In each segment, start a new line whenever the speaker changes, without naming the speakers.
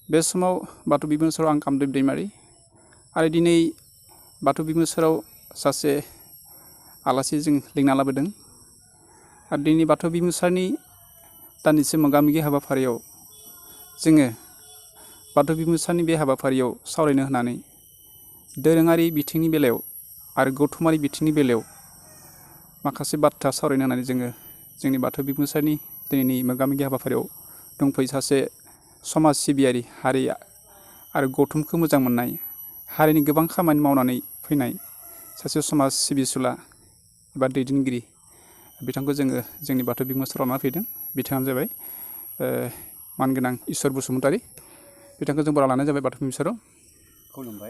बे समाव बाथौ बिबुंसाराव आं कामदेब दैमारि आरो दिनै बाथौ बिबुंसाराव सासे आलासि जों लिंना लाबोदों आरो दिनै बाथौ बिबुंसारनि दान्दिसे मोगा-मोगि हाबाफारियाव जोङो बाथौ बिबुंसारनि बे हाबाफारियाव सावरायनो होनानै दोरोङारि बिथिंनि बेलायाव आरो गौथुमारि बिथिंनि बेलायाव माखासे बाथ्रा सावरायनो होनानै जोङो जोंनि बाथौ बिबुंसारनि दिनैनि मोगा-मोगि हाबाफारियाव दंफैयो सासे समाज सिबियारि हारि आरो गौथुमखौ मोजां मोननाय हारिनि गोबां खामानि मावनानै फैनाय सासे समाज सिबिसुला एबा दैदेनगिरि बिथांखौ जोङो जोंनि बाथौ बिबुंसाराव लाना फैदों। बिथाङानो जाबाय मानगोनां इसोर बसुमतारी। बिथांखौ जों बराय लानाय जाबाय बाथौ बिबुंसाराव।
खुलुमबाय।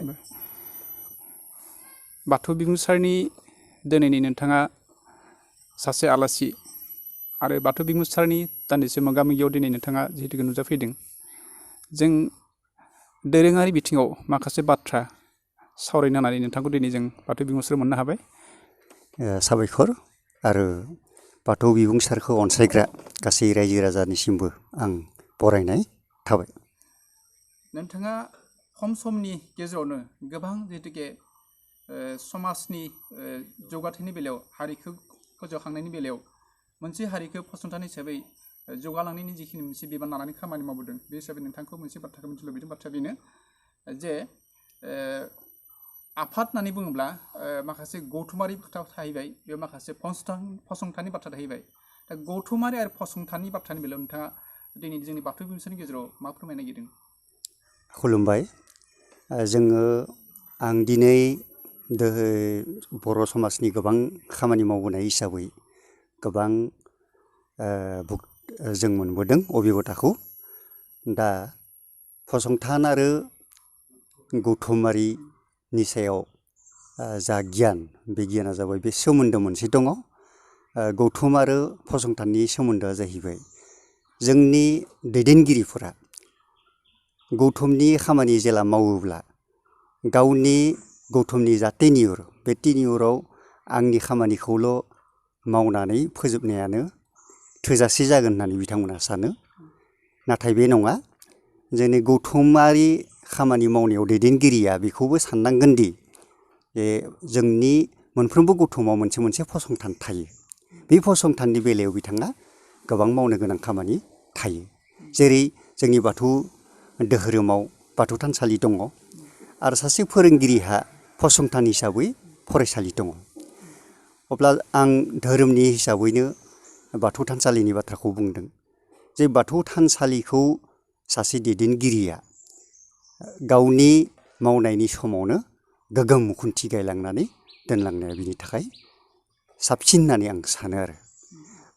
बाथौ बिबुंसारनि दिनैनि नोंथाङा सासे आलासि आरो बाथौ बिबुंसारनि दान्दिसे मोगा-मोगियाव दिनै नोंथाङा जिहेतु नुजाफैदों, जों दोरोङारि बिथिङाव माखासे बाथ्रा सावरायनो होननानै नोंथांखौ दिनै जों बाथौ बिबुंसाराव मोननो हाबाय।
साबायखर आरो बाथौ बिबुंसारखौ अनसायग्रा गासै रायजो राजानिसिमबो आं बरायनाय थाबाय।
नोंथाङा खम समनि गेजेरावनो गोबां जिहेतुके समाजनि जौगाथायनि बेलायाव हारिखौ फोजौखांनायनि बेलायाव मोनसे हारिखौ फसंथान हिसाबै जौगालांनायनि जिखिनि मोनसे बिबान लानानै खामानि मावबोदों, बे हिसाबै नोंथांखौ मोनसे बाथ्राखौ मिथिनो लुबैदों। बाथ्राया बेनो जे आफाद होननानै बुङोब्ला माखासे गौथुमारि बाथ्रा थाहैबाय, बेयाव माखासे फसंथाननि बाथ्रा थाहैबाय। दा गौथुमारि आरो फसंथाननि बाथ्रानि बेलायाव नोंथाङा दिनै जोंनि बाथौ बिबुंसारनि गेजेराव मा फोरमायनो नागिरदों?
खुलुमबाय। आं दिनै बर' समाजनि गोबां खामानि मावबोनाय हिसाबै गोबां जों मोनबोदों अबिगथाखौ। दा फसंथान आरो गौथुमारिनि सायाव जा गियान, बे गियाना जाबाय बे सोमोन्दो मोनसे दङ। गौथुम आरो फसंथाननि सोमोन्दोआ जाहैबाय जोंनि दैदेनगिरिफोरा गौथुमनि खामानि जेला मावोब्ला गावनि गौथुमनि जा टेनियर, बे टेनियराव आंनि खामानिखौल' मावनानै फोजोबनायानो थोजासे जागोन होननानै बिथांमोना सानो। नाथाय बे नङा। जोंनि गौथुमारि खामानि मावनायाव दैदेनगिरिया बेखौबो साननांगोन दि जोंनि मोनफ्रोमबो गौथुमाव मोनसे मोनसे फसंथान थायो। बे फसंथाननि बेलायाव बिथाङा गोबां मावनो गोनां खामानि थायो। जेरै जोंनि बाथौ दोहोरोमाव बाथौ थानसालि दङ आरो सासे फोरोंगिरिहा फसंथान हिसाबै फरायसालि दङ। अब्ला आं धोरोमनि हिसाबैनो बाथौ थानसालिनि बाथ्राखौ बुंदों जे बाथौ थानसालिखौ सासे दैदेनगिरिया गावनि मावनायनि समावनो गोग्गोम खुन्थि गायलांनानै दोनलांनाया बिनि थाखाय साबसिन होननानै आं सानो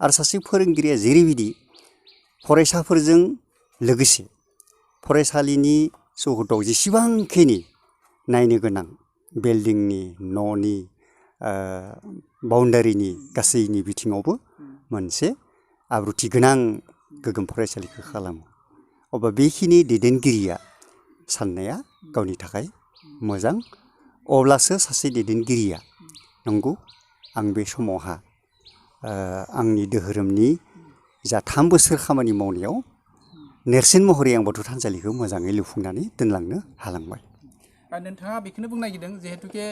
आरो सासे फोरोंगिरिया जेरैबायदि फरायसाफोरजों लोगोसे फरायसालिनि चौहदाव जेसेबांखिनि नायनो गोनां बिल्डिंनि, न'नि, बाउन्डारिनि गासैनि बिथिङावबो मोनसे आब्रुथि गोनां गोग्गोम फरायसालिखौ खालामो। अब्ला बेखिनि दैदेनगिरिया साननाया गावनि थाखाय मोजां। अब्लासो सासे दैदेनगिरिया नंगौ आं बे समावहा आंनि दोहोरोमनि जा 3 बोसोर खामानि मावनायाव नेरसोन महरै आं बाथौ थानसालिखौ मोजाङै लुफुंनानै दोनलांनो हालांबाय।
नोंथाङा बेखौनो बुंनो नागिरदों जिहेतुके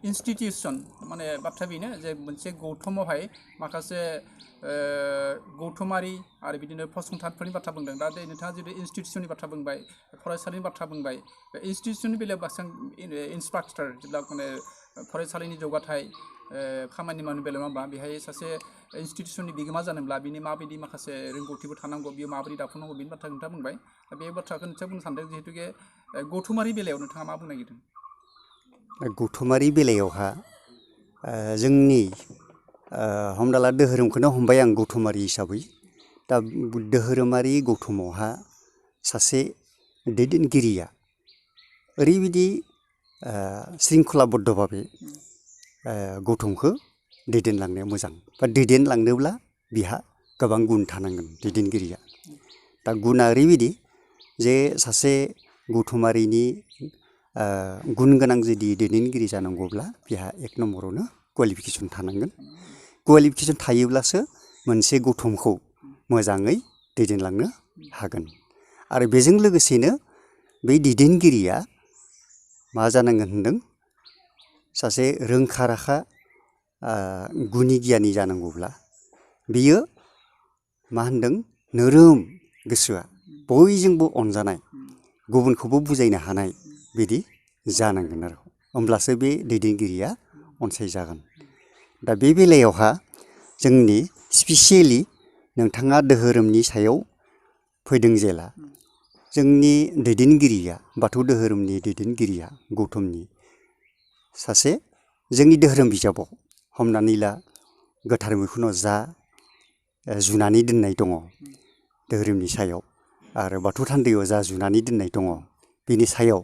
इनस्टिटिउसन, माने बाथ्रा बेनो जे मोनसे गौथुमावहाय माखासे गौथुमारि आरो बिदिनो फसंथानफोरनि बाथ्रा बुंदों। दा नोंथाङा जुदि इनस्टिटिउसननि बाथ्रा बुंबाय, फरायसालिनि बाथ्रा बुंबाय, बे इनस्टिटिउसननि बेलायाव बांसिन इनफ्रास्ट्राक्चार जेब्ला माने फरायसालिनि जौगाथाय खामानि मावनो बेलायाव नङा होमबा, बेहाय सासे इनस्टिटिउसननि बिगोमा जानोब्ला बिनि माबायदि माखासे रोंगौथिबो थानांगौ, बियो माबोरै दाफुंनांगौ, बेनि बाथ्रा नोंथाङा बुंबाय। दा बे बाथ्राखौ नोंथाङा बुंनो सानदों जिहेतुके गौथुमारि बेलायाव नोंथाङा मा बुंनो नागिरदों?
गौथुमारि बेलायावहा जोंनि हमना ला दोहोरोमखौनो हमबाय आं गौथुमारि हिसाबै। दा दोहोरोमारि गौथुमावहा सासे दैदेनगिरिया ओरैबायदि शृंखलाबद्ध भाबै गौथुमखौ दैदेनलांनाया मोजां, बा दैदेनलांनोब्ला बिहा गोबां गुन थानांगोन दैदेनगिरिया। दा गुना ओरैबायदि जे सासे गौथुमारिनि गुन गोनां जुदि दैदेनगिरि जानांगौब्ला बिहा 1 नम्बरावनो क्वालिफिकेसन थानांगोन। क्वालिफिकेसन थायोब्लासो मोनसे गौथुमखौ मोजाङै दैदेनलांनो हागोन। आरो बेजों लोगोसेनो बै दैदेनगिरिया मा जानांगोन होनदों सासे रोंखा राखा गुनि गियानि जानांगौब्ला बियो मा होनदों नोरोम गोसोआ बयजोंबो अनजानाय गुबुनखौबो बुजायनो हानाय बिदि जानांगोन आरो होमब्लासो बे दैदेनगिरिया अनसायजागोन। दा बे बेलायावहा जोंनि स्पेसियेलि नोंथाङा धोरोमनि सायाव फैदों जेला जोंनि दैदेनगिरिया बाथौ धोरोमनि दैदेनगिरिया गौतमनि सासे जोंनि धोरोम बिजाबाव हमनानै ला गोथार मैखुनाव जा जुनानै दोननाय दङ धोरोमनि सायाव आरो बाथौ थान्दैयाव जा जुनानै दोननाय दङ बिनि सायाव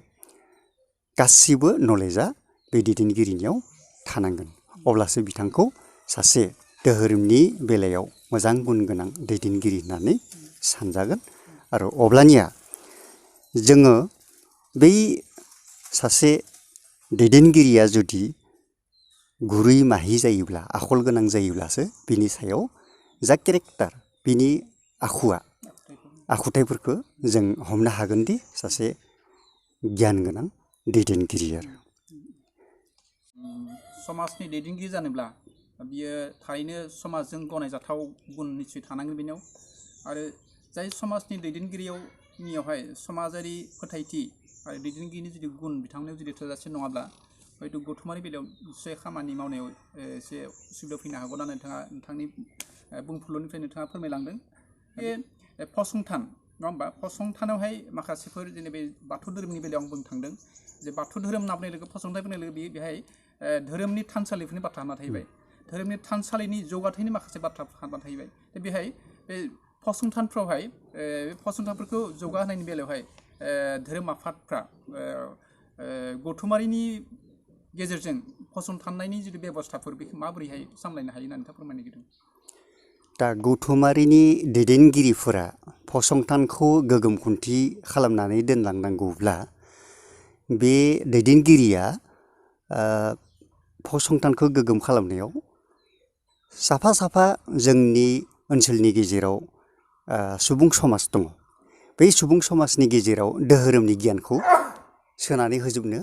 गासिबो नलेजआ बे दैदेनगिरिनियाव थानांगोन अब्लासो बिथांखौ सासे धोरोमनि बेलायाव मोजां गुन गोनां दैदेनगिरि होननानै सानजागोन आरो अब्लानिया जोङो बै सासे दैदेनगिरिया जुदि गुरै माहि जायोब्ला आखल गोनां जायोब्लासो बिनि सायाव जा केरेक्टार बिनि आखुथाइफोरखौ जों हमनो हागोन दि सासे गियान गोनां दैदेनगिरि आरो
समाजनि दैदेनगिरि जानोब्ला बियो थारैनो समाजजों गनायजाथाव गुन निश्चय थानांगोन बेनियाव आरो जाय समाजनि दैदेनगिरियावहाय समाजारि फोथायथि आरो दैदेनगिरिनि जुदि गुन बिथांमोननियाव जुदि थोजासे नङाब्ला हयथ' गौथुमारि बेलायाव निश्चय खामानि मावनायाव एसे उसुबिदा फैनो हागौ होननानै नोंथांनि बुंफुरलुनिफ्राय नोंथाङा फोरमायलांदों। बे फसंथान नङा होमबा फसंथानावहाय माखासेफोर जेनेबा बाथौ धोरोमनि बेलायाव आं बुंनो थांदों जे बाथौ धोरोम होनना बुंनाय लोगो फसंथान बुंनाय लोगो बेहाय धोरोमनि थानसालिफोरनि बाथ्रा हाबना थाहैबाय धोरोमनि थानसालिनि जौगाथायनि माखासे बाथ्रा हाबना थाहैबाय दा बेहाय बे फसंथानफ्रावहाय फसंथानफोरखौ जौगाहोनायनि बेलायावहाय धोरोम आफादफ्रा गौथुमारिनि गेजेरजों फसंथाननायनि जिथु बेबस्थाफोर बेखौ माबोरैहाय सामलायनो हायो होननानै नोंथाङा फोरमायनो नागिरदों।
दा गौथुमारिनि दैदेनगिरिफोरा फसंथानखौ गोगोम खुन्थि खालामनानै दोनलांनांगौब्ला बे दैदेनगिरिया फसंथानखौ गोगोम खालामनायाव साफा साफा जोंनि ओनसोलनि गेजेराव सुबुं समाज दङ बै सुबुं समाजनि गेजेराव धोरोमनि गियानखौ सोनानै होजोबनो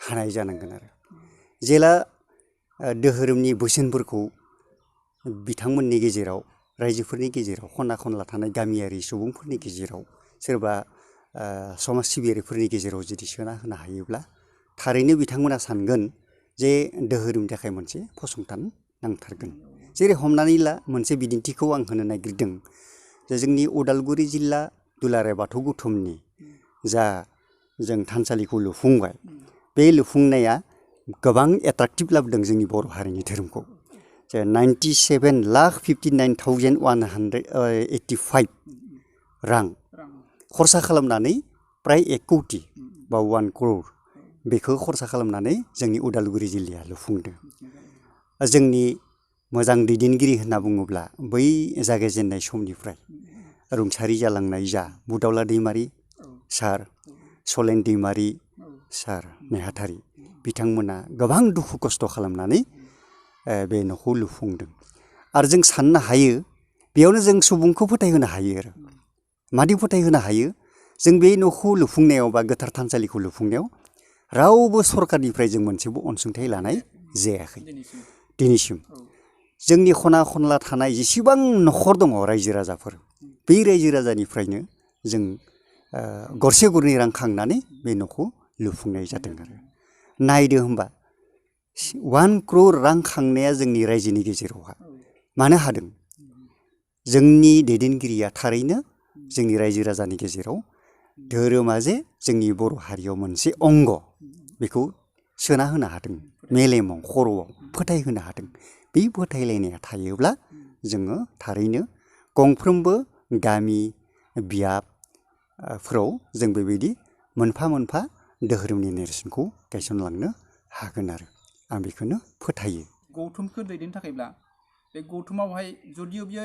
हानाय जानांगोन आरो जेला धोरोमनि बोसोनफोरखौ बिथांमोननि गेजेराव रायजोफोरनि गेजेराव खना खनला थानाय गामियारि सुबुंफोरनि गेजेराव सोरबा समाज सिबियारिफोरनि गेजेराव जुदि सोना होनो हायोब्ला थारैनो बिथांमोना सानगोन जे धोरोमनि थाखाय मोनसे फसंथान नांथारगोन। जेरै हमनानै ला मोनसे बिदिन्थिखौ आं होनो नागिरदों जे जोंनि उदालगुरि जिल्ला दुलाराय बाथौ गौथुमनि जा जों थानसालिखौ लुफुंबाय बे लुफुंनाया गोबां एट्राक्टिभ लाबोदों जोंनि बर' हारिनि धोरोमखौ जे 97,59,185 रां खरसा खालामनानै प्राय 1 कौटि बा 1 crore बेखौ खरसा खालामनानै जोंनि उदालगुरि जिल्लाया लुफुंदों। जोंनि मोजां दैदेनगिरि होनना बुङोब्ला बै जागायजेननाय समनिफ्राय रुंसारि जालांनाय जा बुदावला दैमारि सार सलेन दैमारि सार नेहाथारि बिथांमोना गोबां दुखु खस्थ' खालामनानै बे न'खौ लुफुंदों आरो जों साननो हायो बेयावनो जों सुबुंखौ फोथायहोनो हायो आरो मादि फोथायहोनो हायो जों बे न'खौ लुफुंनायाव बा गोथार थानसालिखौ लुफुंनायाव रावबो सरकारनिफ्राय जों मोनसेबो अनसुंथाइ लानाय जायाखै दिनैसिम जोंनि खना खनला थानाय जेसेबां न'खर दङ रायजो राजाफोर बै रायजो राजानिफ्रायनो जों गरसे गरनै रां खांनानै बे न'खौ लुफुंनाय जादों आरो नायदो होमबा 1 crore रां खांनाया जोंनि रायजोनि गेजेरावहा मानो हादों जोंनि दैदेनगिरिया थारैनो जोंनि रायजो राजानि गेजेराव धोरोमा जे जोंनि बर' हारियाव मोनसे अंग बेखौ सोना होनो हादों मेलेमाव खर'आव फोथायहोनो हादों बे फोथायलायनाया थायोब्ला जोङो थारैनो गंफ्रोमबो गामि बियाबफोराव जों बेबायदि मोनफा मोनफा धोरोमनि नेरसोनखौ गायसनलांनो हागोन आरो आं बेखौनो फोथायो।
गौथुमखौ दैदेननो थाखायब्ला बे गौथुमावहाय जुदिअ बियो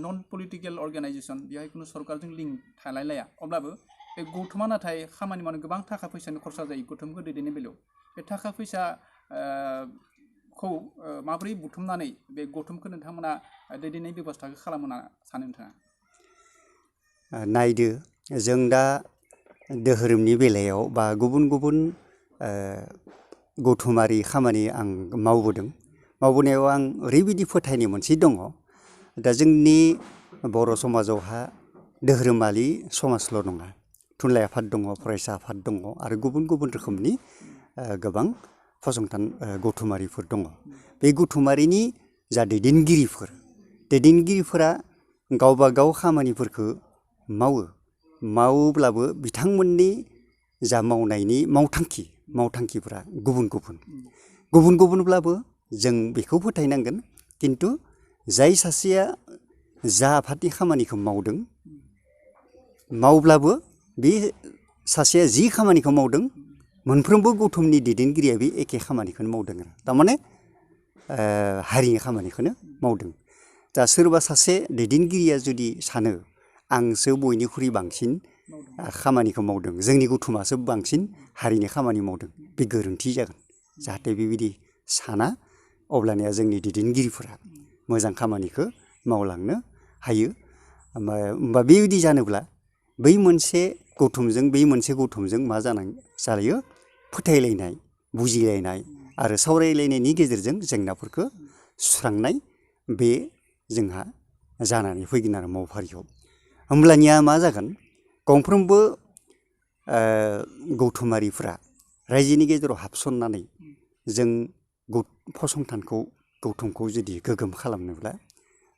नन पलिटिकेल अर्गानाइजेसन बेहाय खुनु सरकारजों लिंक थालायलाया अब्लाबो बे गौथुमा नाथाय खामानि मावनो गोबां थाखा फैसानि खरसा जायो गौथुमखौ दैदेननाय बेलायाव बे थाखा फैसा खौ माबोरै बुथुमनानै बे गौथुमखौ नोंथांमोना दैदेननाय बेबस्थाखौ खालामनो सानो नोंथाङा?
नायदो जों दा धोरोमनि बेलायाव बा गुबुन गुबुन गौथुमारि खामानि आं मावबोनायाव आं ओरैबायदि फोथायनाय मोनसे दङ दा जोंनि बर' समाजावहा धोरोमारि समाजल' नङा थुनलाइ आफाद दङ फरायसा आफाद दङ आरो गुबुन गुबुन रोखोमनि गोबां फसंथान गौथुमारिफोर दङ बे गौथुमारिनि जा दैदेनगिरिफोरा गावबा गाव खामानिफोरखौ मावोब्लाबो बिथांमोननि जा मावनायनि मावथांखिफोरा गुबुन गुबुनब्लाबो जों बेखौ फोथायनांगोन किन्तु जाय सासेया जा आफादनि खामानिखौ मावब्लाबो बे सासेया जि खामानिखौ मावदों मोनफ्रोमबो गौथुमनि दैदेनगिरिया बे एखे खामानिखौनो मावदों आरो थारमाने हारिनि खामानिखौनो मावदों दा सोरबा सासे दैदेनगिरिया जुदि सानो आंसो बयनिख्रुइ बांसिन खामानिखौ मावदों जोंनि गौथुमासो बांसिन हारिनि खामानि मावदों बे गोरोन्थि जागोन जाहाथे बेबायदि साना अब्लानिया जोंनि दैदेनगिरिफोरा मोजां खामानिखौ मावलांनो हायो होमबा बेबायदि जानोब्ला बै मोनसे गौथुमजों मा जायो फोथायलायनाय बुजिलायनाय आरो सावरायलायनायनि गेजेरजों जेंनाफोरखौ सुस्रांनाय बे जोंहा जानानै फैगोन आरो मावफारियाव होमब्लानिया मा जागोन गंफ्रोमबो गौथुमारिफ्रा रायजोनि गेजेराव हाबसननानै जों गौथुमखौ जुदि गोग्गोम खालामनोब्ला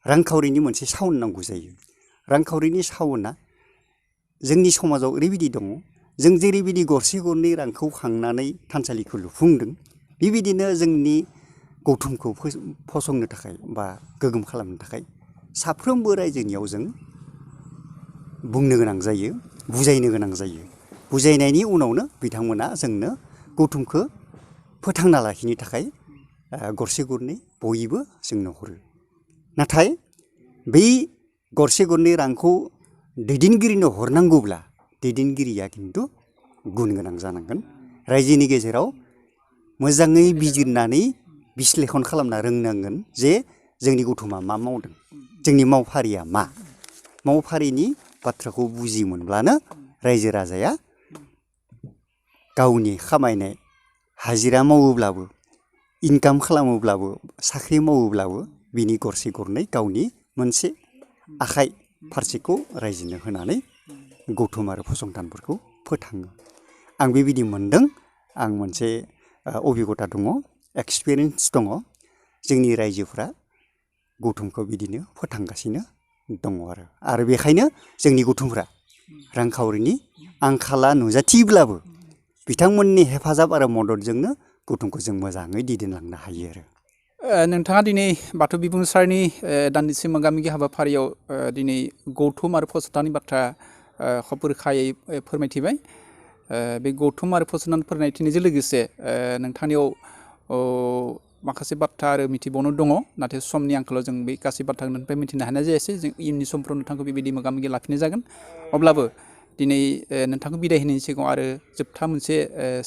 रांखावरिनि मोनसे साउन्ड नांगौ जायो रांखावरिनि साउन्डआ जोंनि समाजाव ओरैबायदि दङ जों जेरैबायदि गरसे गरनै रांखौ खांनानै थानसालिखौ लुफुंदों बेबायदिनो जोंनि गौथुमखौ फसंनो थाखाय बा गोग्गोम खालामनो थाखाय साफ्रोमबो रायजोनियाव जों बुंनो गोनां जायो बुजायनो गोनां जायो बुजायनायनि उनावनो बिथांमोना जोंनो गौथुमखौ फोथांना लाखिनो थाखाय गरसे गरनै बयबो जोंनो हरो नाथाय बै गरसे गरनै रांखौ दैदेनगिरिनो हरनांगौब्ला दैदेनगिरिया खिन्थु गुन गोनां जानांगोन रायजोनि गेजेराव मोजाङै बिजिरनानै बिश्लेषण खालामना रोंनांगोन जे जोंनि गौथुमा मा मावदों जोंनि मावफारिया मा मावफारिनि बाथ्राखौ बुजि मोनब्लानो रायजो राजाया गावनि खामायनाय हाजिरा मावोब्लाबो इनकाम खालामोब्लाबो साख्रि मावोब्लाबो बिनि गरसे गरनै गावनि मोनसे आखाइ फारसेखौ रायजोनो होनानै गौथुम आरो फसंथानफोरखौ फोथाङो आं बेबायदि मोनदों आं मोनसे अबिगथा दङ एक्सपिरियेन्स दङ जोंनि रायजोफ्रा गौथुमखौ बिदिनो फोथांगासिनो दङ आरो बेखायनो जोंनि गौथुमफ्रा रांखावरिनि आंखाला नुजाथिब्लाबो बिथांमोननि हेफाजाब आरो मददजोंनो गौथुमखौ जों मोजाङै दैदेनलांनो हायो आरो
नोंथाङा दिनै बाथौ बिबुंसारनि दान्दिसे मोगा-मोगि हाबाफारियाव दिनै गौथुम आरो फसंथाननि बाथ्रा रोखायै फोरमायथिबाय बे गौथुम आरो फसंथान फोरमायथिनायजों लोगोसे नोंथांनियाव माखासे बाथ्रा आरो मिथिबावनो दङ नाथाय समनि आंखालाव जों बे गासै बाथ्राखौ नोंनिफ्राय मिथिनो हानाय जायासै जों इयुननि समफ्राव नोंथांखौ बेबायदि मोगा-मोगि लाफिननाय जागोन अब्लाबो दिनै नोंथांखौ बिदाय होनायनि सिगाङाव आरो जोबथा मोनसे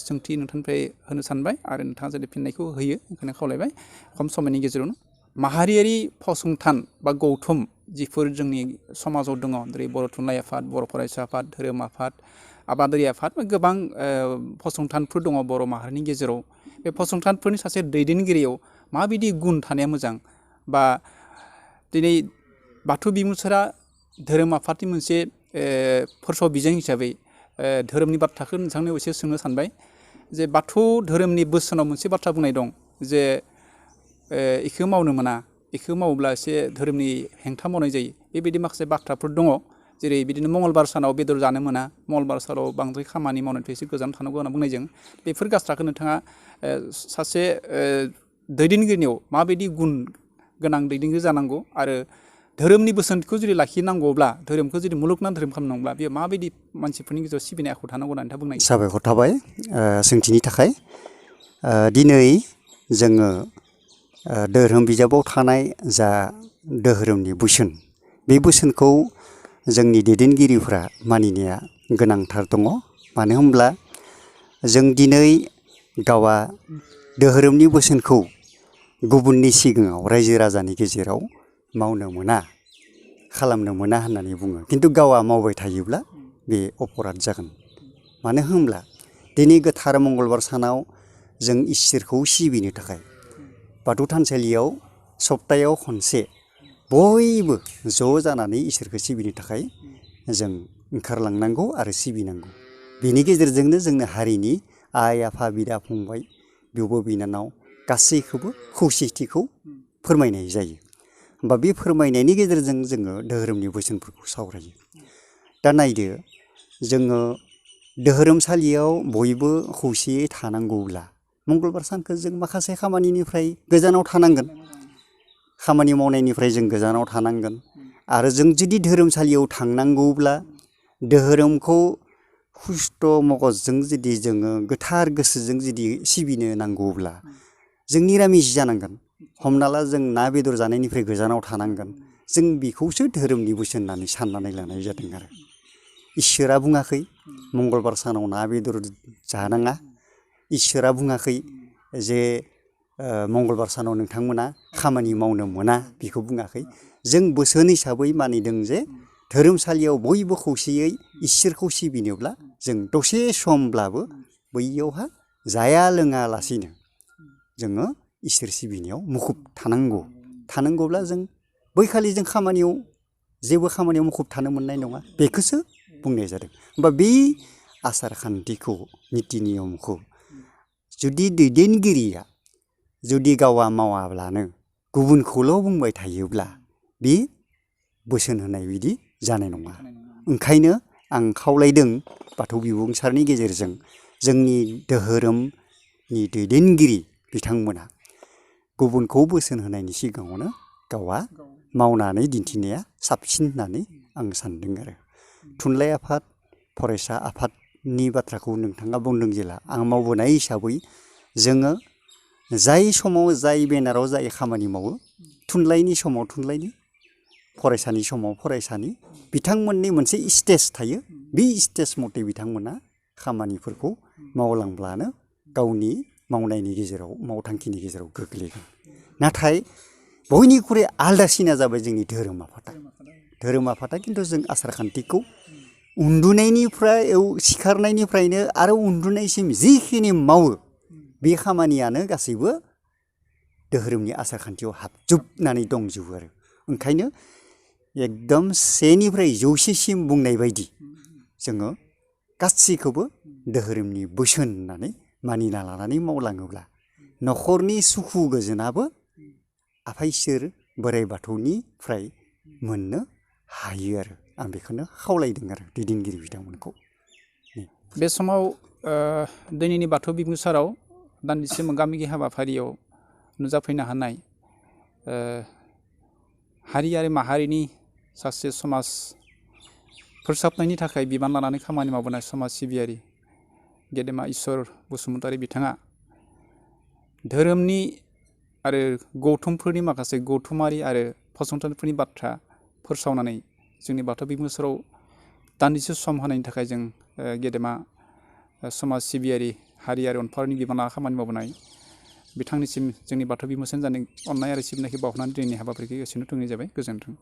सोंथि नोंथांनिफ्राय होनो सानबाय आरो नोंथाङा जुदि फिननायखौ होयो ओंखायनो खावलायबाय खम समनि गेजेरावनो माहारियारि फसंथान बा गौथुम जिफोर जोंनि समाजाव दङ जेरै बर' थुनलाइ आफाद बर' फरायसा आफाद धोरोम आफाद आबादारि आफाद गोबां फसंथानफोर दङ बर' माहारिनि गेजेराव बे फसंथानफोरनि सासे दैदेनगिरियाव माबायदि गुन थानाया मोजां बा दिनै बाथौ बिबुंसारा धोरोम आफादनि मोनसे फोरसौ बिजों हिसाबै धोरोमनि बाथ्राखौ नोंथांनियाव एसे सोंनो सानबाय जे बाथौ धोरोमनि बोसोनाव मोनसे बाथ्रा बुंनाय दं जे इखौ मावनो मोना इखौ मावोब्ला एसे धोरोमनि हेंथा मावनाय जायो बेबायदि माखासे बाथ्राफोर दङ जेरै बिदिनो मंगलबार सानाव बेदर जानो मोना मंगलबार सानाव बांद्राय खामानि मावनायनिफ्राय एसे गोजान थानांगौ होनना बुंनायजों बेफोर बाथ्राखौ नोंथाङा सासे दैदेनगिरिनियाव माबायदि गुन गोनां दैदेनगिरि जानांगौ आरो धोरोमनि बोसोनखौ जुदि लाखिनांगौब्ला धोरोमखौ जुदि मुलुगनां धोरोम खालामनांगौब्ला बेयो माबायदि मानसिफोरनि गेजेराव सिबिनाय आखु थानांगौ होननानै नोंथाङा बुंनाय
साबायखर थाबाय सोंथिनि थाखाय दिनै जोङो धोरोम बिजाबाव थानाय जा धोरोमनि बोसोन बे बोसोनखौ जोंनि दैदेनगिरिफ्रा मानिनाया गोनांथार दङ मानो होनब्ला जों दिनै गावा धोरोमनि बोसोनखौ गुबुननि सिगाङाव रायजो राजानि गेजेराव मावनो मोना खालामनो मोना होननानै बुङो खिन्थु गावा मावबाय थायोब्ला बे अपराध जागोन मानो होनब्ला दिनै गोथार मंगलबार सानाव जों इसोरखौ सिबिनो थाखाय बाथौ थानसालियाव सप्तायाव खनसे बयबो ज' जानानै इसोरखौ सिबिनो थाखाय जों ओंखारलांनांगौ आरो सिबिनांगौ। बेनि गेजेरजोंनो जोंनो हारिनि आइ आफा बिदा फंबाय बिब' बिनानाव गासैखौबो खौसेथिखौ फोरमायनाय जायो। होमबा बे फोरमायनायनि गेजेरजों जोङो धोरोमनि बोसोनफोरखौ सावरायो। दा नायदो जोङो धोरोमसालियाव बयबो खौसेयै थानांगौब्ला मंगलबार सानखौ जों माखासे खामानिनिफ्राय गोजानाव थानांगोन। खामानि मावनायनिफ्राय जों गोजानाव थानांगोन आरो जों जुदि धोरोमसालियाव थांनांगौब्ला धोरोमखौ हुस्थ' मगजजों जुदि जोङो गोथार गोसोजों जुदि सिबिनो नांगौब्ला जों निरामिस जानांगोन। हमना ला जों ना बेदर जानायनिफ्राय गोजानाव थानांगोन। जों बेखौसो धोरोमनि बोसोन होननानै साननानै लानाय जादों आरो इसोरा बुङाखै मंगलबार सानाव ना बेदर जानाङा। इसोरा बुङाखै जे मंगलबार सानाव नोंथांमोना खामानि मावनो मोना, बेखौ बुङाखै। जों बोसोन हिसाबै मानिदों जे धोरोमसालियाव बयबो खौसेयै इसोरखौ सिबिनोब्ला जों दसे समब्लाबो बैयावहा जाया लोङा लासिनो जोङो इसोर सिबिनायाव मुखुब थानांगौ। थानांगौब्ला जों बैखालि जों खामानियाव जेबो खामानियाव मुखुब थानो मोननाय नङा, बेखौसो बुंनाय जादों। होमबा बे आसार खान्थिखौ निति नियमखौ जुदि दैदेनगिरिया जुदि गावा मावाब्लानो गुबुनखौल' बुंबाय थायोब्ला बे बोसोन होनाय बिदि जानाय नङा। ओंखायनो आं खावलायदों बाथौ बिबुंसारनि गेजेरजों जोंनि धोरोमनि दैदेनगिरि बिथांमोना गुबुनखौ बोसोन होनायनि सिगाङावनो गावआ मावनानै दिन्थिनाया साबसिन होननानै आं सानदों आरो। थुनलाइ आफाद, फरायसा आफादनि बाथ्राखौ नोंथाङा बुंदों जेला आं मावबोनाय हिसाबै जोङो जाय समाव जाय बेनाराव जाय खामानि मावो थुनलाइनि समाव थुनलाइनि, फरायसानि समाव फरायसानि, बिथांमोननि मोनसे स्टेज थायो। बे स्टेज मथे बिथांमोना खामानिफोरखौ मावलांब्लानो गावनि मावनायनि गेजेराव मावथांखिनि गेजेराव गोग्लैगोन। नाथाय बयनिख्रुइ आलादासिना जाबाय जोंनि धोरोम आफादा। धोरोम आफादा खिन्थु जों आसार खान्थिखौ उन्दुनायनिफ्राय सिखारनायनिफ्रायनो आरो उन्दुनायसिम जिखिनि मावो बे खामानियानो गासैबो धोरोमनि आसार खान्थियाव हाबजोबनानै दंजोबो आरो। ओंखायनो एकदम 1निफ्राय 100सिम बुंनाय बायदि जोङो गासैखौबो धोरोमनि बोसोन होननानै मानिना लानानै मावलाङोब्ला न'खरनि सुखु गोजोनाबो आफा इसोर बोराइ बाथौनिफ्राय मोननो हायो आरो। आं बेखौनो खावलायदों आरो दैदेनगिरि बिथांमोनखौ।
बे समाव दिनैनि बाथौ बिबुंसाराव दान्दिसे मोगा-मोगि हाबाफारियाव नुजाफैनो हानाय हारि आरो माहारिनि सासे समाज फोसाबनायनि थाखाय बिबान लानानै खामानि मावबोनाय समाज सिबियारि गेदेमा इसर बसुमतारी बिथाङा धोरोमनि आरो गौथुमफोरनि माखासे गौथुमारि आरो फसंथानफोरनि बाथ्रा फोसावनानै जोंनि बाथौ बिबुंसाराव दान्दिसे सम होनायनि थाखाय जों गेदेमा समाज सिबियारि हारि आरो अनफावरिनि बिबान लाना खामानि मावबोनाय बिथांनिसिम जोंनि बाथौ बिबुंसारनि जानाय अननाय आरो सिबिनायखौ बावहरनानै दिनैनि हाबाफारिखौ एसेनो थुंगेनाय जाबाय। गोजोन्थों।